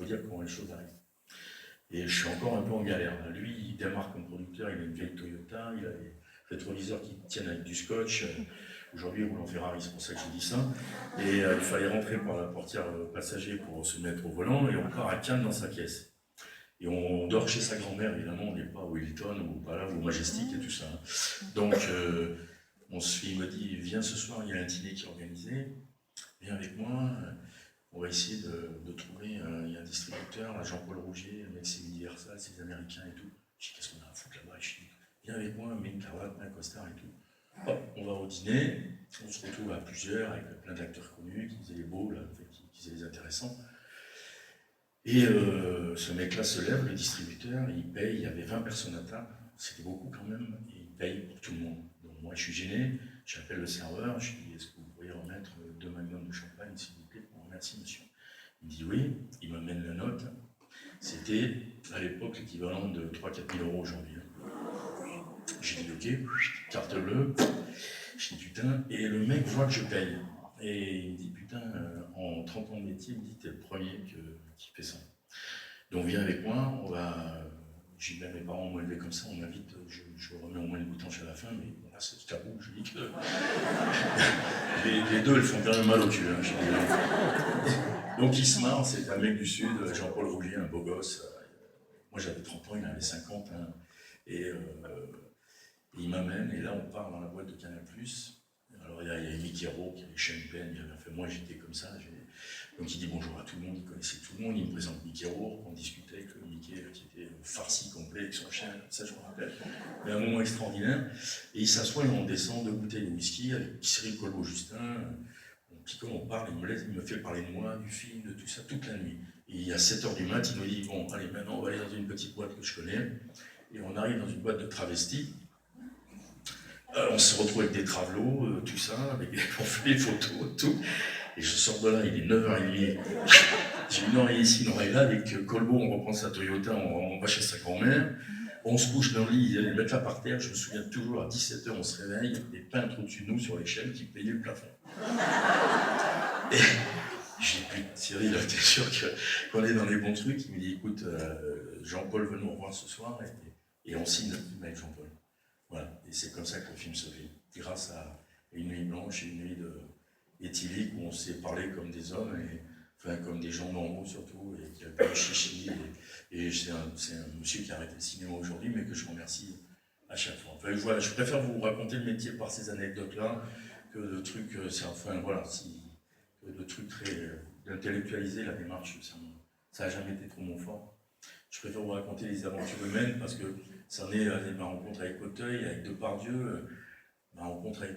dire comment les choses arrivent. Et je suis encore un peu en galère. Là. Lui, il démarre comme producteur, il a une vieille Toyota, il a des rétroviseurs qui tiennent avec du scotch. Aujourd'hui, il roule en Ferrari, c'est pour ça que j'ai dit ça. Et il fallait rentrer par la portière passager pour se mettre au volant, et on part à Cannes dans sa caisse. Et on dort chez sa grand-mère, évidemment, on n'est pas au Hilton ou pas là, ou au Majestic et tout ça. Donc, il me dit, viens ce soir, il y a un dîner qui est organisé, viens avec moi. On va essayer de trouver, il y a un distributeur, là, Jean-Paul Rougier, le mec c'est Universal, c'est les Américains et tout. Je dis, qu'est-ce qu'on a à foutre là-bas? Je dis, viens avec moi, mets une cravate, mets un costard et tout. Hop, on va au dîner, on se retrouve à plusieurs, avec plein d'acteurs connus, qui faisaient les beaux, là, qui faisaient les intéressants. Et ce mec-là se lève, le distributeur, il paye, il y avait 20 personnes à table, c'était beaucoup quand même, et il paye pour tout le monde. Donc moi je suis gêné, j'appelle le serveur, je dis, est-ce que vous pourriez remettre 2 magnums de champagne, s'il vous plaît? Merci monsieur. Il me dit oui, il m'amène la note. C'était à l'époque l'équivalent de 3-4 000 euros aujourd'hui. J'ai dit ok, carte bleue. Je dis putain, et le mec voit que je paye. Et il me dit putain, en 30 ans de métier, il me dit t'es le premier qui fait ça. Donc viens avec moi, on va. J'ai dit, mes parents m'ont élevé comme ça, on m'invite, je remets au moins une boutanche à la fin, mais là c'est tabou, je dis que. les deux, elles font quand même mal au cul. Hein, donc il se marre, c'est un mec du Sud, Jean-Paul Rougier, un beau gosse. Moi j'avais 30 ans, il en avait 50. Hein, et il m'amène, et là on part dans la boîte de Canal+. Alors il y a Mickey Rourke, il y avait Sean Penn, moi j'étais comme ça. Donc il dit bonjour à tout le monde, il connaissait tout le monde, il me présente Mickey Rourke, on discutait avec Mickey qui était farci complet avec son chien, ça je me rappelle. Mais un moment extraordinaire. Et il s'assoit et on descend 2 bouteilles de whisky avec Cyril Colbeau-Justin. On picole, on parle, il me fait parler de moi, du film, de tout ça, toute la nuit. Et à 7h du mat, il me dit bon, allez, maintenant on va aller dans une petite boîte que je connais. Et on arrive dans une boîte de travestis. On se retrouve avec des travelots, tout ça, on fait les photos, tout. Et je sors de là, il est 9h30. J'ai une oreille ici, une oreille là, avec Colbeau, on reprend sa Toyota, on va chez sa grand-mère. On se couche dans le lit, ils allaient le mettre là par terre. Je me souviens toujours, à 17h, on se réveille, des peintres au-dessus de nous sur l'échelle qui payaient le plafond. Et j'ai dit, putain, Cyril, t'es sûr qu'on est dans les bons trucs? Il me dit, écoute, Jean-Paul veut nous revoir ce soir, et on signe le film avec Jean-Paul. Voilà, et c'est comme ça que le film se fait, grâce à une nuit blanche et une nuit éthylique où on s'est parlé comme des hommes, enfin comme des gens normaux surtout, et qui n'avaient pas de chichi. Et c'est un monsieur qui a arrêté le cinéma aujourd'hui, mais que je remercie à chaque fois. Enfin, voilà, je préfère vous raconter le métier par ces anecdotes-là que de trucs, de trucs très d'intellectualiser la démarche. Ça n'a jamais été trop mon fort. Je préfère vous raconter les aventures humaines parce que ça en est ma rencontre avec Auteuil, avec Depardieu, ma rencontre avec.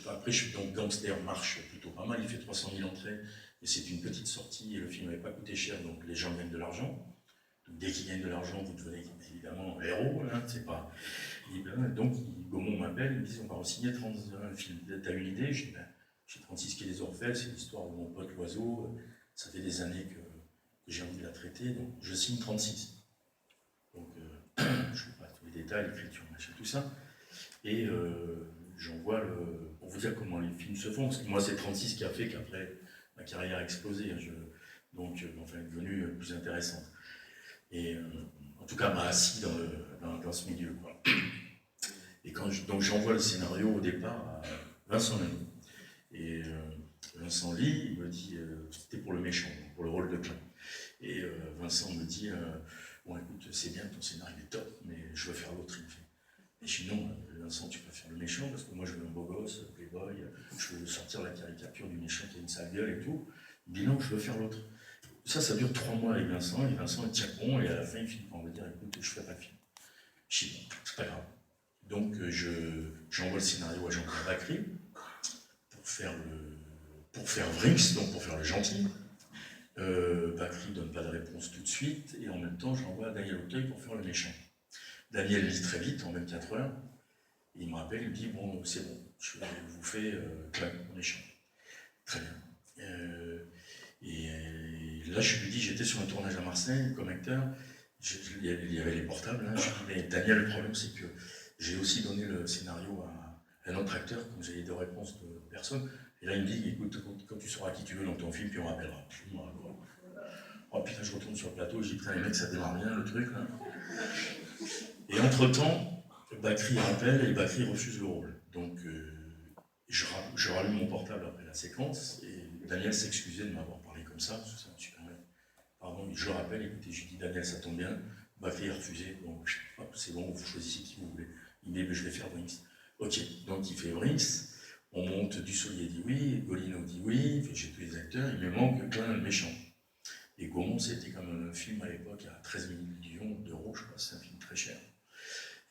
Après, je suis donc Gangster marche plutôt pas mal, il fait 300 000 entrées, et c'est une petite sortie, et le film n'avait pas coûté cher, donc les gens gagnent de l'argent. Donc, dès qu'ils gagnent de l'argent, vous devenez évidemment héros, hein, c'est pas. Donc, Gaumont m'appelle, il me dit on va signer 31 films. T'as une idée? Je dis j'ai 36 quai des Orfèvres, c'est l'histoire de mon pote l'oiseau, ça fait des années que j'ai envie de la traiter, donc je signe 36. Donc, je ne sais pas tous les détails, l'écriture, machin, tout ça. Et j'envoie pour vous dire comment les films se font, parce que moi c'est 36 qui a fait qu'après ma carrière a explosé, hein, donc enfin, elle est devenue plus intéressante. Et en tout cas, m'a assis dans ce milieu, quoi. Et donc j'envoie le scénario au départ à Vincent Lamy. Et Vincent lit, il me dit, c'était pour le méchant, pour le rôle de Klein. Et Vincent me dit, bon écoute, c'est bien, ton scénario est top, mais je veux faire l'autre, il me fait. Et je dis non, Vincent, tu peux faire le méchant, parce que moi je veux un beau gosse, playboy, je veux sortir la caricature du méchant qui a une sale gueule et tout. Il me dit non, je veux faire l'autre. Ça dure 3 mois avec Vincent, et Vincent il tient bon, et à la fin il finit par me dire, écoute, je fais pas le film. Je dis bon, c'est pas grave. Donc j'envoie le scénario à Jean-Pierre Bacry pour faire Vrinx, donc pour faire le gentil. Bacry ne donne pas de réponse tout de suite, et en même temps j'envoie à Daniel Auteuil pour faire le méchant. Daniel lit très vite, en même 4 heures, et il me rappelle, il me dit bon, c'est bon, je vous fais Klein, le méchant. Très bien. Et là je lui dis, j'étais sur un tournage à Marseille comme acteur, il y avait les portables, hein, je lui dis mais Daniel, le problème c'est que j'ai aussi donné le scénario à un autre acteur, comme j'avais de réponses de personne. Et là, il me dit, écoute, quand tu sauras qui tu veux dans ton film, puis on rappellera. Oh putain, je retourne sur sur le plateau, j'ai dit putain les mecs ça démarre bien le truc là. Et entre-temps, Bakri rappelle et Bakri refuse le rôle. Donc je rallume mon portable après la séquence et Daniel s'excusait de m'avoir parlé comme ça, parce que ça me suis permis. Pardon, je rappelle, écoutez, j'ai dit Daniel ça tombe bien, Bakri a refusé, donc c'est bon, vous choisissez qui vous voulez. Il me dit je vais faire Brinks. Ok, donc il fait Brinks, on monte, Dussolier dit oui, Golino dit oui, j'ai tous les acteurs, il me manque Klein le méchant. Et Gaumont, c'était comme un film à l'époque à 13 millions d'euros, je crois, c'est un film très cher.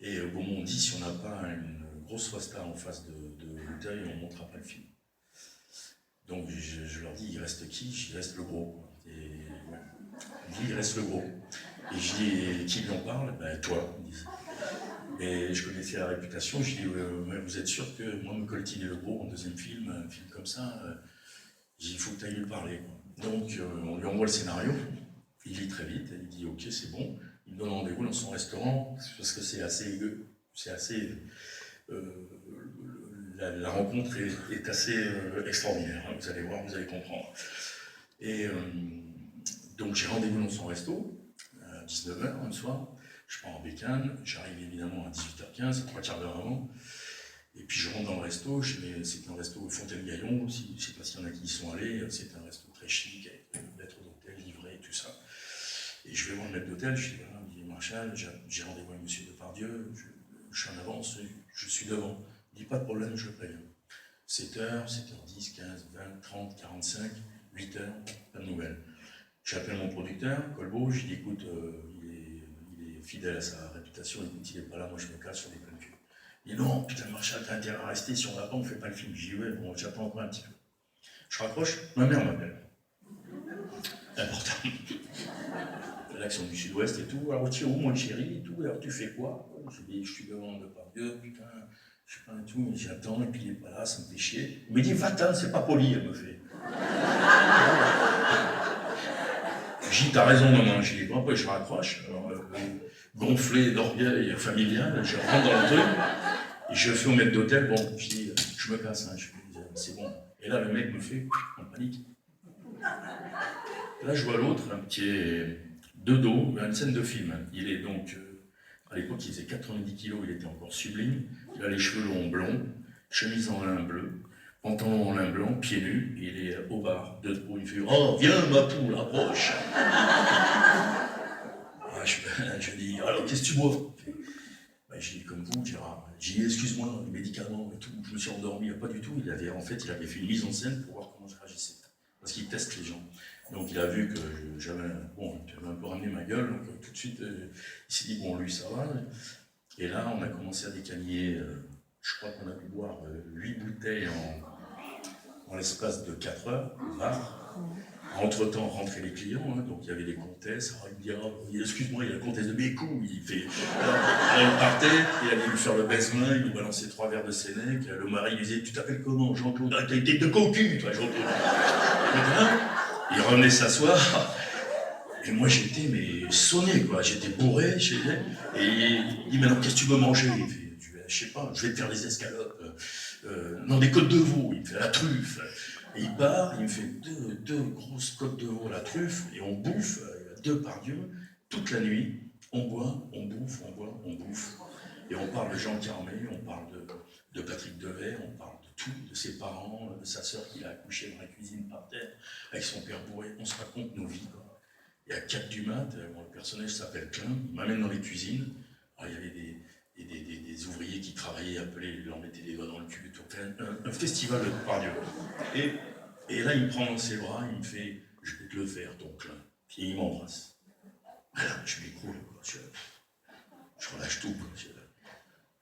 Et Gaumont dit, si on n'a pas une grosse Rasta en face de l'Auteuil, on ne montrera pas le film. Donc je leur dis, il reste qui? Il reste le gros. Et il dit, il reste le gros. Et je dis, qui lui en parle? Ben toi, ils disent. Et je connaissais la réputation, je dis, vous êtes sûr que moi me coltiner le gros en deuxième film, un film comme ça, j'ai dit, il faut que tu ailles lui parler. Donc on lui envoie le scénario, il lit très vite, il dit ok c'est bon, il me donne rendez-vous dans son restaurant, parce que c'est assez la rencontre est assez extraordinaire, hein, vous allez voir, vous allez comprendre. Et donc j'ai rendez-vous dans son resto, à 19h un soir, je pars en bécane, j'arrive évidemment à 18h15, 3 quarts d'heure avant. Et puis je rentre dans le resto, c'est un resto Fontaine-Gaillon, je ne sais pas s'il y en a qui y sont allés, c'est un resto très chic, avec maître d'hôtel, livré et tout ça. Et je vais voir le maître d'hôtel, je dis voilà, il dit Marshall, j'ai rendez-vous avec monsieur Depardieu, je suis en avance, je suis devant. Il dit pas de problème, je paye. 7h, 7h10, 15, 20, 30, 45, 8h, pas de nouvelles. J'appelle mon producteur, Colbeau, je lui dis écoute, il est fidèle à sa réputation, écoute, il n'est pas là, moi je me casse sur des pleines culs. Il dit non, putain Marshall, t'as intérêt à rester, si on va pas, on fait pas le film. Je dis ouais, bon, j'attends encore un petit peu. Je raccroche, ma mère m'appelle. Important. L'action du sud-ouest et tout, alors tu es où mon chéri et tout, alors tu fais quoi? Je dis je suis devant Depardieu, putain, je sais pas et tout, mais j'attends, et puis il est pas là, ça me fait chier. Il me dit va-t'en, c'est pas poli, elle me fait. J'ai dit t'as raison maman, j'ai dit bon après je raccroche, alors gonflé d'orgueil familial, je rentre dans le truc, et je fais au maître d'hôtel, bon, je dis je me casse, hein, je dis c'est bon. Et là le mec me fait en panique. Là je vois l'autre qui est de dos, une scène de film. Il est donc, à l'époque il faisait 90 kilos, il était encore sublime, il a les cheveux longs blonds, chemise en lin bleu, pantalon en lin blanc, pieds nus, et il est au bar, de dos, il fait « Oh, viens ma poule, approche !» Je dis « Alors, qu'est-ce que tu bois ?» Je dis « Comme vous, Gérard. » J'ai dit « Excuse-moi, les médicaments et tout, je me suis endormi. » Pas du tout, il avait fait une mise en scène pour voir comment je réagissais. Parce qu'il teste les gens. Donc il a vu que j'avais un peu ramené ma gueule, donc tout de suite il s'est dit bon lui ça va. Et là on a commencé à décaniller, je crois qu'on a pu boire 8 bouteilles en l'espace de 4 heures au bar. Entre-temps rentraient les clients, hein, donc il y avait des comtesses, alors il me dit oh, excuse-moi, il y a la comtesse de Bécou, il fait. Il partait, il allait lui faire le baise-main, il lui balançait 3 verres de Sénèque, le mari lui disait tu t'appelles comment Jean-Claude? Ah, t'as été de cocu toi Jean-Claude. Il revenait s'asseoir, et moi j'étais sonné quoi, j'étais bourré, et il dit maintenant qu'est-ce que tu veux manger? Il fait, je sais pas, je vais te faire des escalopes, non des côtes de veau, il me fait la truffe, et il part, il me fait deux grosses côtes de veau à la truffe, et on bouffe, Depardieu, toute la nuit, on boit, on bouffe, on boit, on bouffe, et on parle de Jean Carmé, on parle de Patrick Devers, on parle de tout, de ses parents, de sa sœur qui l'a accouché dans la cuisine par terre, avec son père bourré, on se raconte nos vies. Quoi. Et à 4 du mat, le personnage s'appelle Klein, il m'amène dans les cuisines, alors, il y avait des ouvriers qui travaillaient, appelés, ils leur mettaient des doigts dans le cul, tout, un festival de Depardieu. Et là, il me prend dans ses bras, il me fait « Je vais te le faire, ton Klein », et il m'embrasse. Voilà, je m'écroule, je relâche tout, quoi.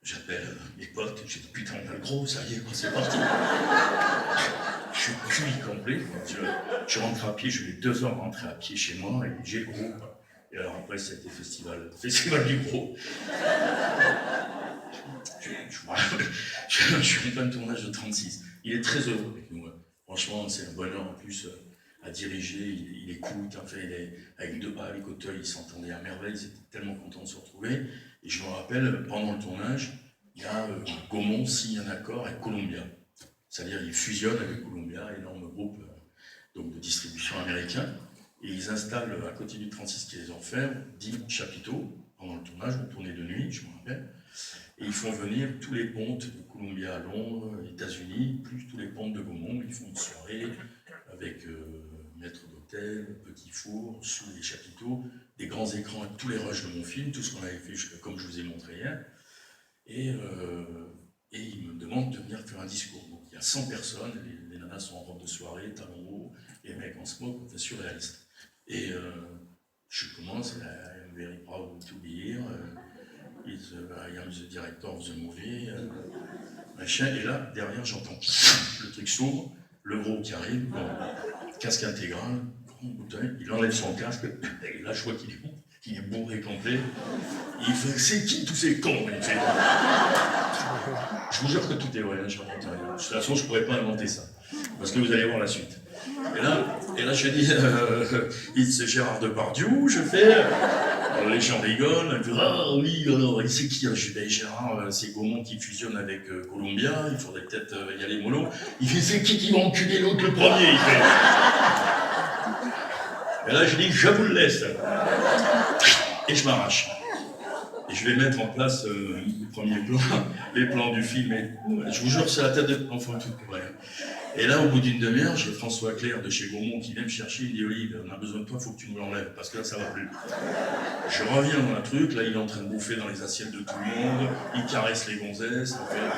J'appelle mes potes, j'ai dit putain on a le gros, ça y est, c'est parti. Je suis cuit complet, je rentre à pied, je mets 2 heures à rentrer à pied chez moi et j'ai le gros. Et alors après c'était festival du gros. Je suis en plein tournage de 36. Il est très heureux avec nous. Franchement, c'est un bonheur en plus à diriger, il écoute, en fait, il est avec Depardieu, avec Auteuil, ils s'entendaient à merveille, ils étaient tellement contents de se retrouver. Et je me rappelle, pendant le tournage, il y a Gaumont signe un accord avec Columbia. C'est-à-dire, il fusionne avec Columbia, énorme groupe donc de distribution américain. et ils installent à côté du 36 quai des Orfèvres 10 chapiteaux pendant le tournage, on tournait de nuit, je me rappelle, et ils font venir tous les pontes de Columbia à Londres, États-Unis, plus tous les pontes de Gaumont, ils font une soirée avec maître d'hôtel, petit four, sous les chapiteaux, des grands écrans avec tous les rushs de mon film, tout ce qu'on avait fait, comme je vous ai montré hier, et ils me demandent de venir faire un discours. Donc il y a 100 personnes, les nanas sont en robe de soirée, talons hauts, les mecs en smoke, enfin surréaliste. Et je commence, I'm very proud to be here, I am the director of the movie, machin, et là, derrière, j'entends le truc s'ouvre, le gros qui arrive, bon, casque intégral, grand bouteille, il enlève son casque, et là, je vois qu'il est bourré complet, il fait, c'est qui tous ces cons, il fait. Je vous jure que tout est vrai, hein, je raconte rien. De toute façon, je ne pourrais pas inventer ça, parce que vous allez voir la suite. Et là je dis, c'est Gérard Depardieu, je fais, les gens rigolent, ah oui, alors, et c'est qui? Je dis, ben Gérard, c'est Gaumont qui fusionne avec Columbia, il faudrait peut-être y aller mollo. Il fait, c'est qui va enculer l'autre le premier, il fait. Et là je dis, je vous le laisse. Et je m'arrache. Et je vais mettre en place les premiers plans, les plans du film. Et je vous jure, c'est la tête de l'enfant tout pour rien. Et là, au bout d'une demi-heure, j'ai François Clair de chez Gaumont qui vient me chercher. Il dit, Olive, on a besoin de toi, il faut que tu nous l'enlèves, parce que là, ça va plus. Je reviens dans un truc, là, il est en train de bouffer dans les assiettes de tout le monde, il caresse les gonzesses, en fait.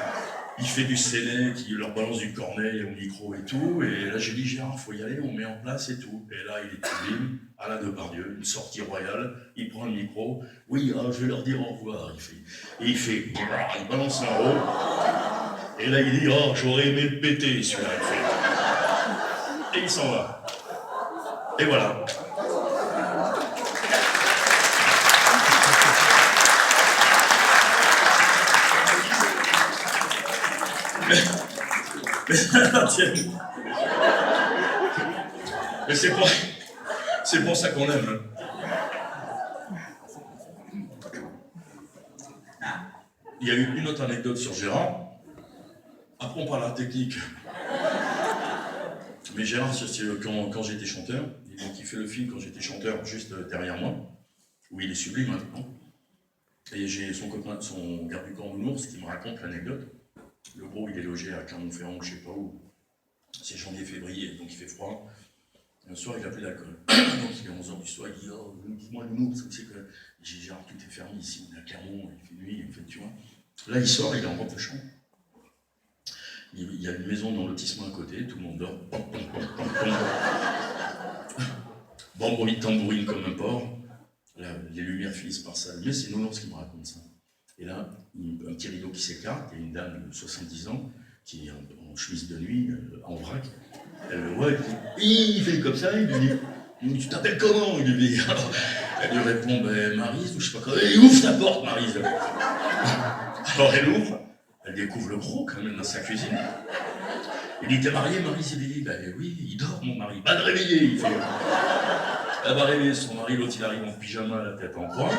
Il fait du Sénèque, il leur balance du corneille au micro et tout. Et là, j'ai dit, Gérard, il faut y aller, on met en place et tout. Et là, il est sublime, à la Depardieu, une sortie royale. Il prend le micro. Oui, je vais leur dire au revoir. Il balance un haut. Et là, il dit, oh, j'aurais aimé le péter, celui-là. Et il s'en va. Et voilà. Mais c'est pour ça qu'on l'aime. Il y a eu une autre anecdote sur Gérard. Après, on parle de la technique. Mais Gérard, c'est quand j'étais chanteur, donc il fait le film quand j'étais chanteur, juste derrière moi, où il est sublime maintenant. Et j'ai son copain, son garde du corps Nounours, qui me raconte l'anecdote. Le gros, il est logé à Clermont-Ferrand, je ne sais pas où. C'est janvier-février, donc il fait froid. Un soir, il n'a plus d'alcool. Donc il est 11h du soir, il dit, oh, dis-moi le mot, parce que c'est que j'ai Gérard, tout est fermé ici, on est à Clermont, il fait nuit, il fait, tu vois. Là, il sort, il est en robe de chambre. Il y a une maison dans le lotissement à côté, tout le monde dort. Bambourine, tambourine comme un porc. Là, les lumières finissent par s'allumer, c'est Nounours qui me raconte ça. Et là, un petit rideau qui s'écarte, il y a une dame de 70 ans qui est en chemise de nuit, en vrac. Elle le voit, il fait comme ça, il lui dit, tu t'appelles comment? Il lui dit, elle lui répond, ben Maryse, ou je sais pas quoi. Et ouvre ta porte, Maryse. Alors elle ouvre, elle découvre le gros quand même dans sa cuisine. Il dit, t'es marié, Maryse? Il lui dit, ben oui, il dort mon mari. Va le réveiller, il fait. Elle va réveiller son mari, l'autre il arrive en pyjama, la tête en croix.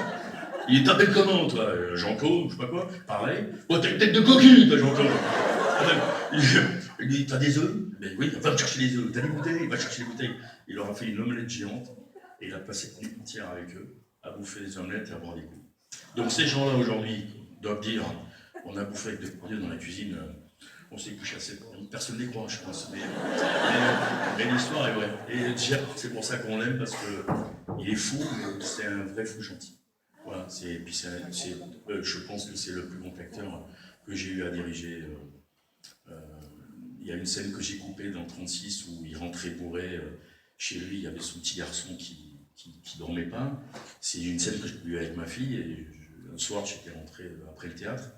Il t'appelle comment, toi? Jean-Claude, je sais pas quoi? Pareil. Oh, t'as une tête de coquille, toi, Jean-Claude. Il dit, t'as des œufs? Ben oui, va me chercher les œufs. T'as des bouteilles? Il va chercher les bouteilles. Il leur a fait une omelette géante, et il a passé la nuit entière avec eux, à bouffer des omelettes et à boire des coups. Donc ces gens-là, aujourd'hui, doivent dire, on a bouffé avec Depardieu dans la cuisine, on s'est couché assez tard. Personne ne les croit, je pense. Mais l'histoire est vraie. Et Gérard, c'est pour ça qu'on l'aime, parce qu'il est fou, mais c'est un vrai fou gentil. Voilà, je pense que c'est le plus bon acteur que j'ai eu à diriger. Il y a une scène que j'ai coupée dans 36 où il rentrait bourré chez lui, il y avait son petit garçon qui dormait pas. C'est une scène que j'ai eue avec ma fille, et un soir j'étais rentré après le théâtre.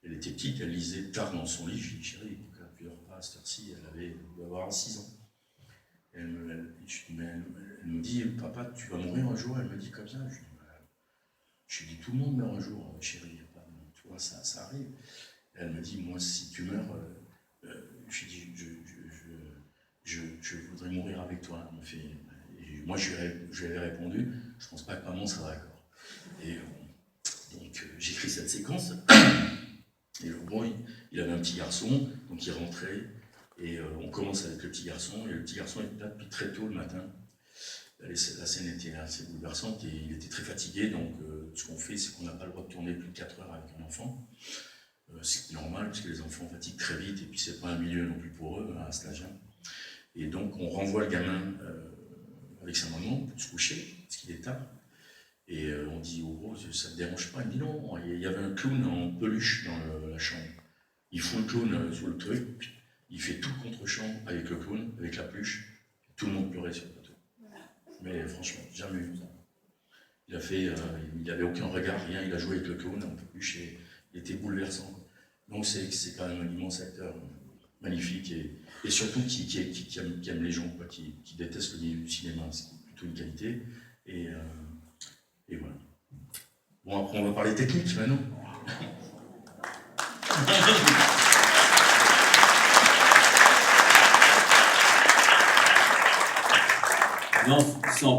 Elle était petite, elle lisait tard dans son lit. Je lui ai dit, chérie, il faut qu'elle pas à cette heure-ci. Elle doit avoir 6 ans. Elle me dit, papa, tu vas mourir un jour? Elle me dit comme ça. Je lui dis, tout le monde meurt un jour, chérie. Tu vois, ça arrive. Elle me dit, moi, si tu meurs, je lui dis, je voudrais mourir avec toi. Elle me fait, et moi, je lui avais répondu, je pense pas que maman sera d'accord. Et donc, j'écris cette séquence. Et le gros, il avait un petit garçon, donc il rentrait, et on commence avec le petit garçon, et le petit garçon est là depuis très tôt le matin. la scène était assez bouleversante et il était très fatigué, donc ce qu'on fait, c'est qu'on n'a pas le droit de tourner plus de 4 heures avec un enfant. C'est normal, parce que les enfants fatiguent très vite, et puis c'est pas un milieu non plus pour eux, à cet âge-là. Et donc on renvoie le gamin avec sa maman pour se coucher, parce qu'il est tard. Et on dit au gros, ça ne te dérange pas? Il dit non, il y avait un clown en peluche dans la chambre. Il fout le clown sur le truc, il fait tout le contre-champ avec le clown, avec la peluche. Tout le monde pleurait sur le plateau. Mais franchement, jamais vu ça. Il a fait, il n'avait aucun regard, rien, il a joué avec le clown en peluche et il était bouleversant. Donc c'est quand même un immense acteur, magnifique et surtout qui aime les gens, quoi, qui déteste le milieu du cinéma, c'est plutôt une qualité. Et voilà. Bon, après on va parler technique maintenant. Non, sans